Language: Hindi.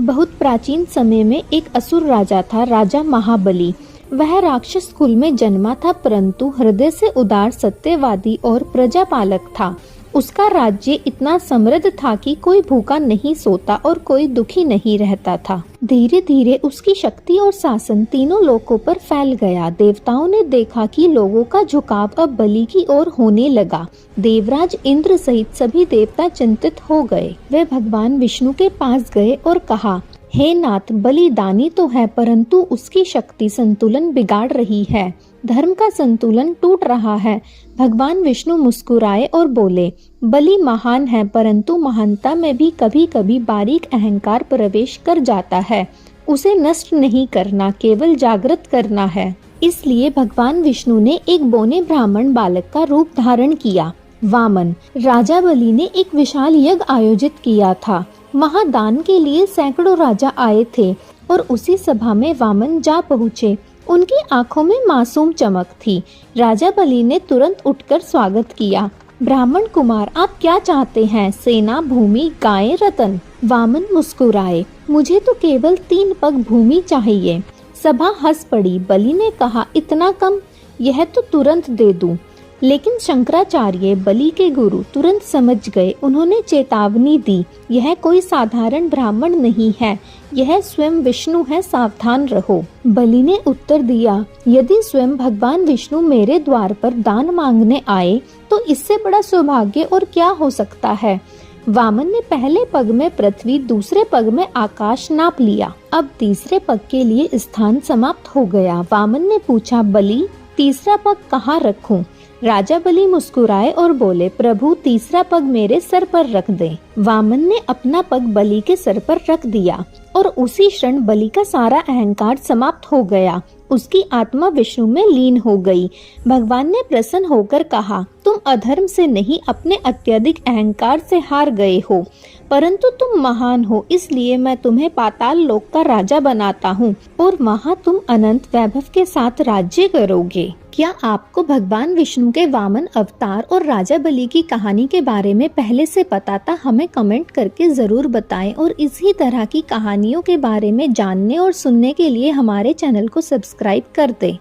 बहुत प्राचीन समय में एक असुर राजा था, राजा महाबली। वह राक्षस कुल में जन्मा था, परंतु हृदय से उदार, सत्यवादी और प्रजापालक था। उसका राज्य इतना समृद्ध था कि कोई भूखा नहीं सोता और कोई दुखी नहीं रहता था। धीरे धीरे उसकी शक्ति और शासन तीनों लोकों पर फैल गया। देवताओं ने देखा कि लोगों का झुकाव अब बलि की ओर होने लगा। देवराज इंद्र सहित सभी देवता चिंतित हो गए। वे भगवान विष्णु के पास गए और कहा, हे नाथ, बलि दानी तो है, परंतु उसकी शक्ति संतुलन बिगाड़ रही है। धर्म का संतुलन टूट रहा है। भगवान विष्णु मुस्कुराए और बोले, बलि महान है, परंतु महानता में भी कभी कभी बारीक अहंकार प्रवेश कर जाता है। उसे नष्ट नहीं करना, केवल जागृत करना है। इसलिए भगवान विष्णु ने एक बौने ब्राह्मण बालक का रूप धारण किया, वामन। राजा बलि ने एक विशाल यज्ञ आयोजित किया था। वहाँ दान के लिए सैकड़ों राजा आए थे और उसी सभा में वामन जा पहुँचे। उनकी आंखों में मासूम चमक थी। राजा बलि ने तुरंत उठकर स्वागत किया। ब्राह्मण कुमार, आप क्या चाहते हैं? सेना, भूमि, गायें, रतन? वामन मुस्कुराए, मुझे तो केवल 3 पग भूमि चाहिए। सभा हंस पड़ी। बलि ने कहा, इतना कम? यह तो तुरंत दे दूं। लेकिन शंकराचार्य, बलि के गुरु, तुरंत समझ गए। उन्होंने चेतावनी दी, यह कोई साधारण ब्राह्मण नहीं है, यह स्वयं विष्णु है, सावधान रहो। बलि ने उत्तर दिया, यदि स्वयं भगवान विष्णु मेरे द्वार पर दान मांगने आए तो इससे बड़ा सौभाग्य और क्या हो सकता है। वामन ने पहले पग में पृथ्वी, दूसरे पग में आकाश नाप लिया। अब तीसरे पग के लिए स्थान समाप्त हो गया। वामन ने पूछा, बलि, तीसरा पग कहाँ रखूं? राजा बलि मुस्कुराए और बोले, प्रभु, तीसरा पग मेरे सर पर रख दें। वामन ने अपना पग बलि के सर पर रख दिया और उसी क्षण बलि का सारा अहंकार समाप्त हो गया। उसकी आत्मा विष्णु में लीन हो गई। भगवान ने प्रसन्न होकर कहा, तुम अधर्म से नहीं, अपने अत्यधिक अहंकार से हार गए हो, परंतु तुम महान हो, इसलिए मैं तुम्हें पाताल लोक का राजा बनाता हूँ और वहाँ तुम अनंत वैभव के साथ राज्य करोगे। क्या आपको भगवान विष्णु के वामन अवतार और राजा बलि की कहानी के बारे में पहले से पता था? हमें कमेंट करके जरूर बताएं और इसी तरह की कहानियों के बारे में जानने और सुनने के लिए हमारे चैनल को सब्सक्राइब कर दें।